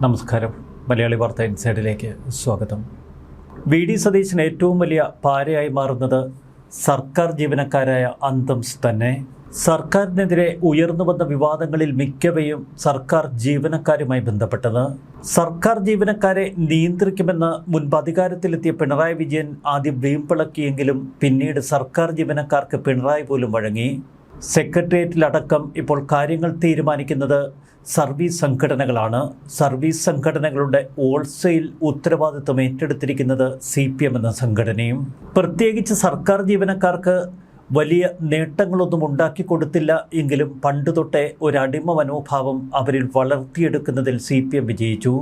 നമസ്കാരം. മലയാളി വാർത്ത ഇൻസൈഡിലേക്ക് സ്വാഗതം. വി.ഡി. സതീശന് ഏറ്റവും വലിയ പാരയായി മാറുന്നത് സർക്കാർ ജീവനക്കാരായ അന്തംസ് തന്നെ. സർക്കാരിനെതിരെ ഉയർന്നു വന്ന വിവാദങ്ങളിൽ മിക്കവയും സർക്കാർ ജീവനക്കാരുമായി ബന്ധപ്പെട്ടത്. സർക്കാർ ജീവനക്കാരെ നിയന്ത്രിക്കുമെന്ന് മുൻപ് അധികാരത്തിലെത്തിയ പിണറായി വിജയൻ ആദ്യം വീമ്പിളക്കിയെങ്കിലും പിന്നീട് സർക്കാർ ജീവനക്കാർക്ക് പിണറായി പോലും വഴങ്ങി. സെക്രട്ടേറിയറ്റിലടക്കം ഇപ്പോൾ കാര്യങ്ങൾ തീരുമാനിക്കുന്നത് സർവീസ് സംഘടനകളാണ്. സർവീസ് സംഘടനകളുടെ ഹോൾസെയിൽ ഉത്തരവാദിത്വം ഏറ്റെടുത്തിരിക്കുന്നത് CPM എന്ന സംഘടനയും. പ്രത്യേകിച്ച് സർക്കാർ ജീവനക്കാർക്ക് വലിയ നേട്ടങ്ങളൊന്നും ഉണ്ടാക്കി കൊടുത്തില്ല എങ്കിലും പണ്ട് തൊട്ടേ ഒരടിമ മനോഭാവം അവരിൽ വളർത്തിയെടുക്കുന്നതിൽ CPM വിജയിച്ചു.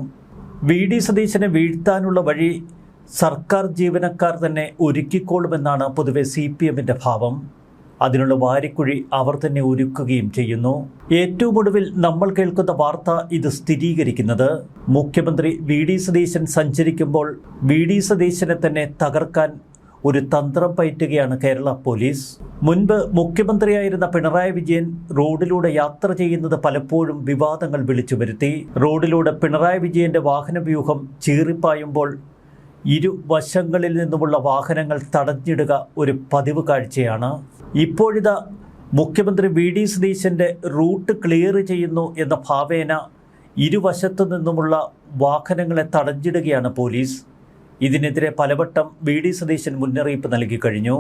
വി.ഡി. സതീശനെ വീഴ്ത്താനുള്ള വഴി സർക്കാർ ജീവനക്കാർ തന്നെ ഒരുക്കിക്കോളുമെന്നാണ് പൊതുവെ CPMൻ്റെ ഭാവം. അതിനുള്ള വാരിക്കുഴി അവർ തന്നെ ഒരുക്കുകയും ചെയ്യുന്നു. ഏറ്റവും ഒടുവിൽ നമ്മൾ കേൾക്കുന്ന വാർത്ത ഇത് സ്ഥിരീകരിക്കുന്നത് മുഖ്യമന്ത്രി വി.ഡി. സതീശൻ സഞ്ചരിക്കുമ്പോൾ വി.ഡി. സതീശനെ തന്നെ തകർക്കാൻ ഒരു തന്ത്രം പയറ്റുകയാണ് കേരള പോലീസ്. മുൻപ് മുഖ്യമന്ത്രിയായിരുന്ന പിണറായി വിജയൻ റോഡിലൂടെ യാത്ര ചെയ്യുന്നത് പലപ്പോഴും വിവാദങ്ങൾ വിളിച്ചു വരുത്തി. റോഡിലൂടെ പിണറായി വിജയന്റെ വാഹനവ്യൂഹം ചീറിപ്പായുമ്പോൾ ഇരുവശങ്ങളിൽ നിന്നുമുള്ള വാഹനങ്ങൾ തടഞ്ഞിടുക ഒരു പതിവ് കാഴ്ചയാണ്. ഇപ്പോഴിതാ മുഖ്യമന്ത്രി വി.ഡി. സതീശൻ്റെ റൂട്ട് ക്ലിയർ ചെയ്യുന്നു എന്ന ഭാവേന ഇരുവശത്തു നിന്നുമുള്ള വാഹനങ്ങളെ തടഞ്ഞിടുകയാണ് പോലീസ്. ഇതിനെതിരെ പലവട്ടം വി.ഡി. സതീശൻ മുന്നറിയിപ്പ് നൽകി കഴിഞ്ഞു.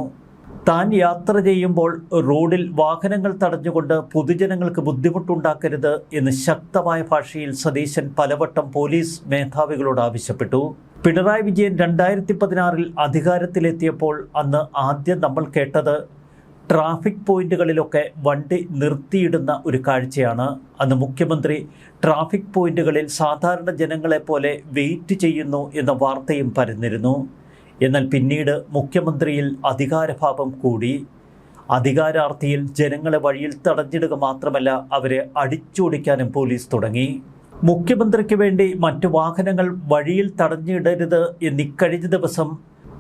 താൻ യാത്ര ചെയ്യുമ്പോൾ റോഡിൽ വാഹനങ്ങൾ തടഞ്ഞുകൊണ്ട് പൊതുജനങ്ങൾക്ക് ബുദ്ധിമുട്ടുണ്ടാക്കരുത് എന്ന് ശക്തമായ ഭാഷയിൽ സതീശൻ പലവട്ടം പോലീസ് മേധാവികളോട് ആവശ്യപ്പെട്ടു. പിണറായി വിജയൻ 2016 അധികാരത്തിലെത്തിയപ്പോൾ അന്ന് ആദ്യം നമ്മൾ കേട്ടത് ട്രാഫിക് പോയിന്റുകളിലൊക്കെ വണ്ടി നിർത്തിയിടുന്ന ഒരു കാഴ്ചയാണ്. അന്ന് മുഖ്യമന്ത്രി ട്രാഫിക് പോയിന്റുകളിൽ സാധാരണ ജനങ്ങളെപ്പോലെ വെയിറ്റ് ചെയ്യുന്നു എന്ന വാർത്തയും പരന്നിരുന്നു. എന്നാൽ പിന്നീട് മുഖ്യമന്ത്രിയിൽ അധികാരഭാവം കൂടി. അധികാരാർത്ഥിയിൽ ജനങ്ങളെ വഴിയിൽ തടഞ്ഞിടുക മാത്രമല്ല, അവരെ അടിച്ചോടിക്കാനും പോലീസ് തുടങ്ങി. മുഖ്യമന്ത്രിക്ക് വേണ്ടി മറ്റു വാഹനങ്ങൾ വഴിയിൽ തടഞ്ഞിടരുത് എന്നിക്കഴിഞ്ഞ ദിവസം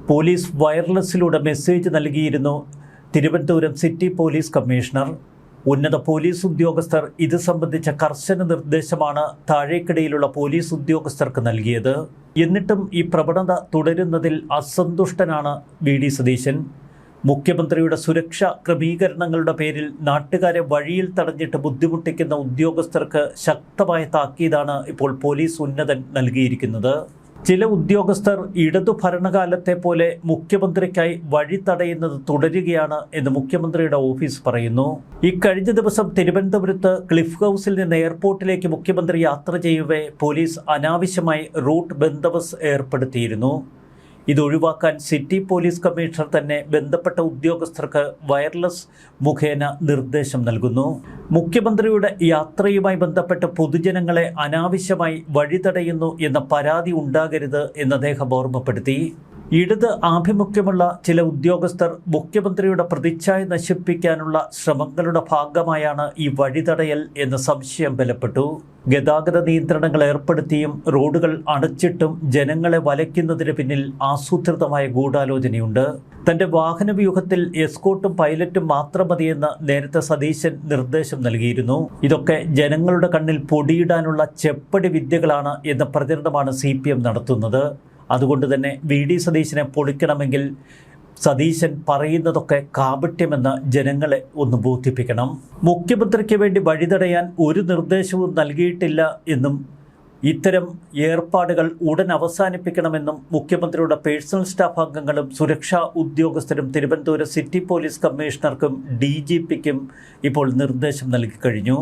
പോലീസ് വയർലെസ്സിലൂടെ മെസ്സേജ് നൽകിയിരുന്നു തിരുവനന്തപുരം സിറ്റി പോലീസ് കമ്മീഷണർ. ഉന്നത പോലീസ് ഉദ്യോഗസ്ഥർ ഇത് സംബന്ധിച്ച കർശന നിർദ്ദേശമാണ് താഴേക്കിടയിലുള്ള പോലീസ് ഉദ്യോഗസ്ഥർക്ക് നൽകിയത്. എന്നിട്ടും ഈ പ്രവണത തുടരുന്നതിൽ അസന്തുഷ്ടനാണ് വി.ഡി. സതീശൻ. മുഖ്യമന്ത്രിയുടെ സുരക്ഷാ ക്രമീകരണങ്ങളുടെ പേരിൽ നാട്ടുകാരെ വഴിയിൽ തടഞ്ഞിട്ട് ബുദ്ധിമുട്ടിക്കുന്ന ഉദ്യോഗസ്ഥർക്ക് ശക്തമായ താക്കീതാണ് ഇപ്പോൾ പോലീസ് ഉന്നതൻ നൽകിയിരിക്കുന്നത്. ചില ഉദ്യോഗസ്ഥർ ഇടതു ഭരണകാലത്തെ പോലെ മുഖ്യമന്ത്രിക്കായി വഴി തടയുന്നത് തുടരുകയാണ് എന്ന് മുഖ്യമന്ത്രിയുടെ ഓഫീസ് പറയുന്നു. ഇക്കഴിഞ്ഞ ദിവസം തിരുവനന്തപുരത്ത് ക്ലിഫ് ഹൗസിൽ നിന്ന് എയർപോർട്ടിലേക്ക് മുഖ്യമന്ത്രി യാത്ര ചെയ്യവേ പോലീസ് അനാവശ്യമായി റൂട്ട് ബന്ദോബസ്ത് ഏർപ്പെടുത്തിയിരുന്നു. ഇതൊഴിവാക്കാൻ സിറ്റി പോലീസ് കമ്മീഷണർ തന്നെ ബന്ധപ്പെട്ട ഉദ്യോഗസ്ഥർക്ക് വയർലെസ് മുഖേന നിർദ്ദേശം നൽകുന്നു. മുഖ്യമന്ത്രിയുടെ യാത്രയുമായി ബന്ധപ്പെട്ട് പൊതുജനങ്ങളെ അനാവശ്യമായി വഴിതടയുന്നു എന്ന പരാതി ഉണ്ടാകരുത് എന്ന് അദ്ദേഹം ഓർമ്മപ്പെടുത്തി. ഇടത് ആഭിമുഖ്യമുള്ള ചില ഉദ്യോഗസ്ഥർ മുഖ്യമന്ത്രിയുടെ പ്രതിച്ഛായ നശിപ്പിക്കാനുള്ള ശ്രമങ്ങളുടെ ഭാഗമായാണ് ഈ വഴിതടയൽ എന്ന സംശയം ബലപ്പെട്ടു. ഗതാഗത നിയന്ത്രണങ്ങൾ ഏർപ്പെടുത്തിയും റോഡുകൾ അടച്ചിട്ടും ജനങ്ങളെ വലയ്ക്കുന്നതിന് പിന്നിൽ ആസൂത്രിതമായ ഗൂഢാലോചനയുണ്ട്. തന്റെ വാഹനവ്യൂഹത്തിൽ എസ്കോർട്ടും പൈലറ്റും മാത്രം മതിയെന്ന് നേരത്തെ സതീശൻ നിർദ്ദേശം നൽകിയിരുന്നു. ഇതൊക്കെ ജനങ്ങളുടെ കണ്ണിൽ പൊടിയിടാനുള്ള ചെപ്പടി വിദ്യകളാണ് എന്ന പ്രചരണമാണ് CPM നടത്തുന്നത്. അതുകൊണ്ട് തന്നെ വി.ഡി. സതീശനെ പൊളിക്കണമെങ്കിൽ സതീശൻ പറയുന്നതൊക്കെ കാപട്യമെന്ന് ജനങ്ങളെ ഒന്ന് ബോധിപ്പിക്കണം. മുഖ്യമന്ത്രിക്ക് വേണ്ടി വഴിതടയാൻ ഒരു നിർദ്ദേശവും നൽകിയിട്ടില്ല എന്നും ഇത്തരം ഏർപ്പാടുകൾ ഉടൻ അവസാനിപ്പിക്കണമെന്നും മുഖ്യമന്ത്രിയുടെ പേഴ്സണൽ സ്റ്റാഫ് അംഗങ്ങളും സുരക്ഷാ ഉദ്യോഗസ്ഥരും തിരുവനന്തപുരം സിറ്റി പോലീസ് കമ്മീഷണർക്കും DGPക്കും ഇപ്പോൾ നിർദ്ദേശം നൽകിക്കഴിഞ്ഞു.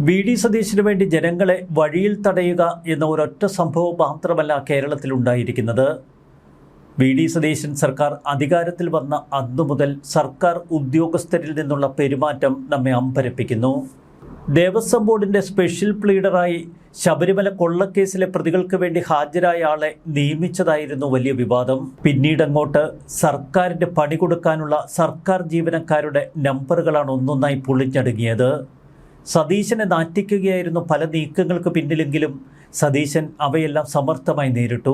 വി.ഡി. സതീശന് വേണ്ടി ജനങ്ങളെ വഴിയിൽ തടയുക എന്ന ഒരൊറ്റ സംഭവം മാത്രമല്ല കേരളത്തിലുണ്ടായിരിക്കുന്നത്. വി.ഡി. സതീശൻ സർക്കാർ അധികാരത്തിൽ വന്ന അന്നു മുതൽ സർക്കാർ ഉദ്യോഗസ്ഥരിൽ നിന്നുള്ള പെരുമാറ്റം നമ്മെ അമ്പരപ്പിക്കുന്നു. ദേവസ്വം ബോർഡിൻ്റെ സ്പെഷ്യൽ പ്ലീഡറായി ശബരിമല കൊള്ളക്കേസിലെ പ്രതികൾക്ക് വേണ്ടി ഹാജരായ ആളെ നിയമിച്ചതായിരുന്നു വലിയ വിവാദം. പിന്നീടങ്ങോട്ട് സർക്കാരിൻ്റെ പണി കൊടുക്കാനുള്ള സർക്കാർ ജീവനക്കാരുടെ നമ്പറുകളാണ് ഒന്നൊന്നായി പൊളിഞ്ഞടുങ്ങിയത്. സതീശനെ നാറ്റിക്കുകയായിരുന്നു പല നീക്കങ്ങൾക്ക് പിന്നിലെങ്കിലും സതീശൻ അവയെല്ലാം സമർത്ഥമായി നേരിട്ടു.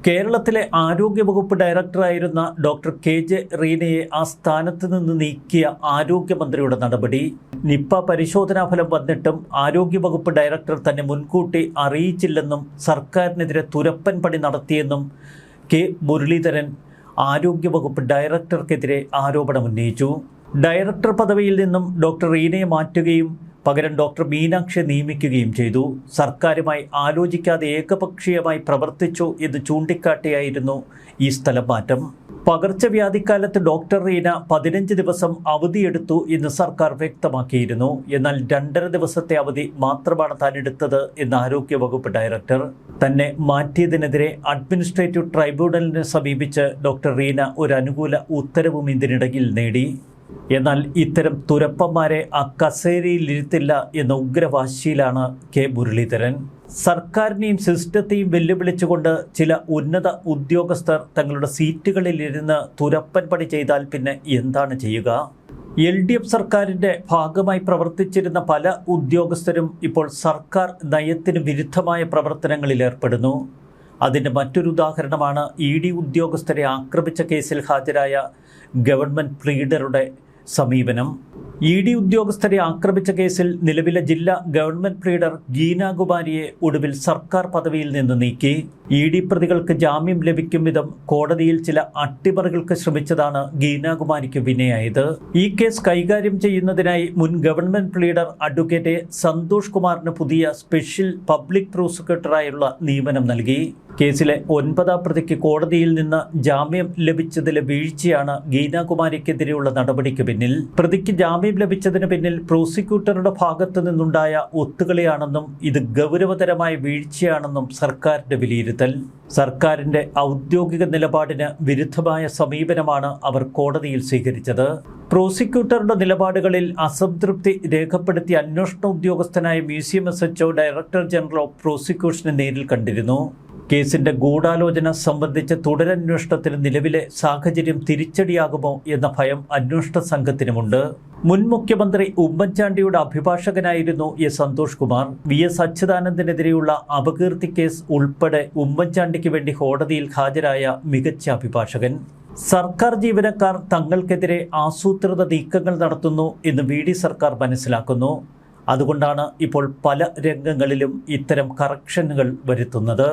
കേരളത്തിലെ ആരോഗ്യവകുപ്പ് ഡയറക്ടറായിരുന്ന ഡോക്ടർ KJ റീനയെ ആ സ്ഥാനത്ത് നിന്ന് നീക്കിയ ആരോഗ്യമന്ത്രിയുടെ നടപടി. നിപ്പ പരിശോധനാ ഫലം വന്നിട്ടും ആരോഗ്യവകുപ്പ് ഡയറക്ടർ തന്നെ മുൻകൂട്ടി അറിയിച്ചില്ലെന്നും സർക്കാരിനെതിരെ തുരപ്പൻ പണി നടത്തിയെന്നും കെ മുരളീധരൻ ആരോഗ്യവകുപ്പ് ഡയറക്ടർക്കെതിരെ ആരോപണമുന്നയിച്ചു. ഡയറക്ടർ പദവിയിൽ നിന്നും ഡോക്ടർ റീനയെ മാറ്റുകയും പകരം ഡോക്ടർ മീനാക്ഷിയെ നിയമിക്കുകയും ചെയ്തു. സർക്കാരുമായി ആലോചിക്കാതെ ഏകപക്ഷീയമായി പ്രവർത്തിച്ചു എന്ന് ചൂണ്ടിക്കാട്ടിയായിരുന്നു ഈ സ്ഥലം മാറ്റം. പകർച്ചവ്യാധിക്കാലത്ത് ഡോക്ടർ റീന 15 ദിവസം അവധിയെടുത്തു എന്ന് സർക്കാർ വ്യക്തമാക്കിയിരുന്നു. എന്നാൽ 2.5 ദിവസത്തെ അവധി മാത്രമാണ് താൻ എടുത്തത് എന്ന് ആരോഗ്യവകുപ്പ് ഡയറക്ടർ. തന്നെ മാറ്റിയതിനെതിരെ അഡ്മിനിസ്ട്രേറ്റീവ് ട്രൈബ്യൂണലിനെ സമീപിച്ച് ഡോക്ടർ റീന ഒരു അനുകൂല ഉത്തരവും ഇതിനിടയിൽ നേടി. എന്നാൽ ഇത്തരം തുരപ്പന്മാരെ ആ കസേരയിലിരുത്തില്ല എന്ന ഉഗ്രവാശിയിലാണ് കെ മുരളീധരൻ. സർക്കാരിനെയും സിസ്റ്റത്തെയും വെല്ലുവിളിച്ചുകൊണ്ട് ചില ഉന്നത ഉദ്യോഗസ്ഥർ തങ്ങളുടെ സീറ്റുകളിലിരുന്ന് തുരപ്പൻ പണി ചെയ്താൽ പിന്നെ എന്താണ് ചെയ്യുക? LDF സർക്കാരിൻ്റെ ഭാഗമായി പ്രവർത്തിച്ചിരുന്ന പല ഉദ്യോഗസ്ഥരും ഇപ്പോൾ സർക്കാർ നയത്തിന് വിരുദ്ധമായ പ്രവർത്തനങ്ങളിൽ ഏർപ്പെടുന്നു. അതിൻ്റെ മറ്റൊരു ഉദാഹരണമാണ് ED ഉദ്യോഗസ്ഥരെ ആക്രമിച്ച കേസിൽ ഹാജരായ ഗവൺമെൻറ് പ്ലീഡറുടെ സമീപനം. ED ഉദ്യോഗസ്ഥരെ ആക്രമിച്ച കേസിൽ നിലവിലെ ജില്ലാ ഗവൺമെൻറ് പ്ലീഡർ ഗീനാകുമാരിയെ ഒടുവിൽ സർക്കാർ പദവിയിൽ നിന്ന് നീക്കി. ED പ്രതികൾക്ക് ജാമ്യം ലഭിക്കും വിധം കോടതിയിൽ ചില അട്ടിമറികൾക്ക് ശ്രമിച്ചതാണ് ഗീനാകുമാരിക്ക് വിനയായത്. ഈ കേസ് കൈകാര്യം ചെയ്യുന്നതിനായി മുൻ ഗവൺമെൻറ് പ്ലീഡർ അഡ്വക്കേറ്റ് സന്തോഷ് കുമാറിന് പുതിയ സ്പെഷ്യൽ പബ്ലിക് പ്രോസിക്യൂട്ടറായുള്ള നിയമനം നൽകി. കേസിലെ 9ാം പ്രതിക്ക് കോടതിയിൽ നിന്ന് ജാമ്യം ലഭിച്ചതിലെ വീഴ്ചയാണ് ഗീനാകുമാരിക്കെതിരെയുള്ള നടപടിക്ക് പിന്നിൽ. പ്രതിക്ക് ജാമ്യം ലഭിച്ചതിന് പിന്നിൽ പ്രോസിക്യൂട്ടറുടെ ഭാഗത്തു നിന്നുണ്ടായ ഒത്തുകളിയാണെന്നും ഇത് ഗൗരവതരമായ വീഴ്ചയാണെന്നും സർക്കാരിന്റെ വിലയിരുത്തൽ. സർക്കാരിന്റെ ഔദ്യോഗിക നിലപാടിന് വിരുദ്ധമായ സമീപനമാണ് അവർ കോടതിയിൽ സ്വീകരിച്ചത്. പ്രോസിക്യൂട്ടറുടെ നിലപാടുകളിൽ അസംതൃപ്തി രേഖപ്പെടുത്തിയ അന്വേഷണ ഉദ്യോഗസ്ഥനായ museum SHO director general of പ്രോസിക്യൂഷനെ നേരിൽ കണ്ടിരുന്നു. കേസിന്റെ ഗൂഢാലോചന സംബന്ധിച്ച തുടരന്വേഷണത്തിന് നിലവിലെ സാഹചര്യം തിരിച്ചടിയാകുമോ എന്ന ഭയം അന്വേഷണ സംഘത്തിനുമുണ്ട്. മുൻ മുഖ്യമന്ത്രി ഉമ്മൻചാണ്ടിയുടെ അഭിഭാഷകനായിരുന്നു സന്തോഷ് കുമാർ. VS അച്യുതാനന്ദനെതിരെയുള്ള അപകീർത്തി കേസ് ഉൾപ്പെടെ ഉമ്മൻചാണ്ടിക്ക് വേണ്ടി കോടതിയിൽ ഹാജരായ മികച്ച അഭിഭാഷകൻ. സർക്കാർ ജീവനക്കാർ തങ്ങൾക്കെതിരെ ആസൂത്രിത നീക്കങ്ങൾ നടത്തുന്നു എന്ന് VD സർക്കാർ മനസ്സിലാക്കുന്നു. അതുകൊണ്ടാണ് ഇപ്പോൾ പല രംഗങ്ങളിലും ഇത്തരം കറക്ഷനുകൾ വരുത്തുന്നത്.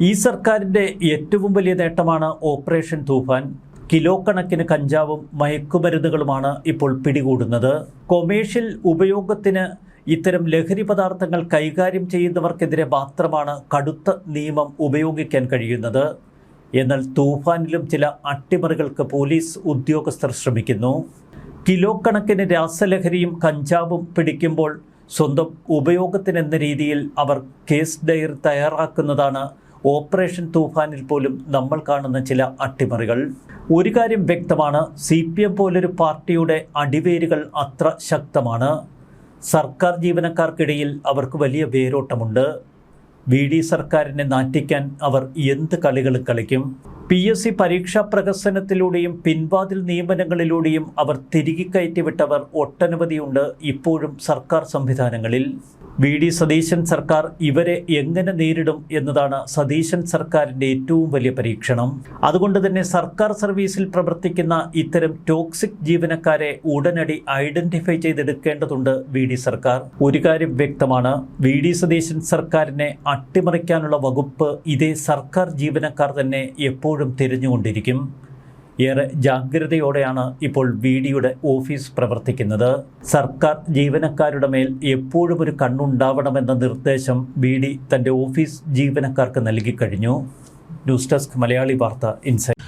ഈ സർക്കാരിൻ്റെ ഏറ്റവും വലിയ നേട്ടമാണ് ഓപ്പറേഷൻ തൂഫാൻ. കിലോ കണക്കിന് കഞ്ചാവും മയക്കുമരുന്നുകളുമാണ് ഇപ്പോൾ പിടികൂടുന്നത്. കൊമേഴ്ഷ്യൽ ഉപയോഗത്തിന് ഇത്തരം ലഹരി പദാർത്ഥങ്ങൾ കൈകാര്യം ചെയ്യുന്നവർക്കെതിരെ മാത്രമാണ് കടുത്ത നിയമം ഉപയോഗിക്കാൻ കഴിയുന്നത്. എന്നാൽ തൂഫാനിലും ചില അട്ടിമറികൾക്ക് പോലീസ് ഉദ്യോഗസ്ഥർ ശ്രമിക്കുന്നു. കിലോ കണക്കിന് രാസലഹരിയും കഞ്ചാവും പിടിക്കുമ്പോൾ സ്വന്തം ഉപയോഗത്തിനെന്ന രീതിയിൽ അവർ കേസ് ഡയറി തയ്യാറാക്കുന്നതാണ് ഓപ്പറേഷൻ തൂഫാനിൽ പോലും നമ്മൾ കാണുന്ന ചില അട്ടിമറികൾ. ഒരു കാര്യം വ്യക്തമാണ്, CPM പോലൊരു പാർട്ടിയുടെ അടിവേരുകൾ അത്ര ശക്തമാണ്. സർക്കാർ ജീവനക്കാർക്കിടയിൽ അവർക്ക് വലിയ വേരോട്ടമുണ്ട്. VD സർക്കാരിനെ നാറ്റിക്കാൻ അവർ എന്ത് കളികൾ കളിക്കും. PSC പരീക്ഷാ പ്രഹസനത്തിലൂടെയും പിൻവാതിൽ നിയമനങ്ങളിലൂടെയും അവർ തിരികെ കയറ്റിവിട്ടവർ ഒട്ടനവധിയുണ്ട് ഇപ്പോഴും സർക്കാർ സംവിധാനങ്ങളിൽ. VD സതീശൻ സർക്കാർ ഇവരെ എങ്ങനെ നേരിടും എന്നതാണ് സതീശൻ സർക്കാരിൻ്റെ ഏറ്റവും വലിയ പരീക്ഷണം. അതുകൊണ്ട് തന്നെ സർക്കാർ സർവീസിൽ പ്രവർത്തിക്കുന്ന ഇത്തരം ടോക്സിക് ജീവനക്കാരെ ഉടനടി ഐഡന്റിഫൈ ചെയ്തെടുക്കേണ്ടതുണ്ട് VD സർക്കാർ. ഒരു കാര്യം വ്യക്തമാണ്, VD സതീശൻ സർക്കാരിനെ അട്ടിമറിക്കാനുള്ള വകുപ്പ് ഇതേ സർക്കാർ ജീവനക്കാർ തന്നെ എപ്പോഴും തിരഞ്ഞുകൊണ്ടിരിക്കും. ഏറെ ജാഗ്രതയോടെയാണ് ഇപ്പോൾ VDയുടെ ഓഫീസ് പ്രവർത്തിക്കുന്നത്. സർക്കാർ ജീവനക്കാരുടെ മേൽ എപ്പോഴും ഒരു കണ്ണുണ്ടാവണമെന്ന നിർദ്ദേശം VD തൻ്റെ ഓഫീസ് ജീവനക്കാർക്ക് നൽകിക്കഴിഞ്ഞു. ന്യൂസ് ഡെസ്ക് മലയാളി വാർത്ത ഇൻസൈറ്റ്.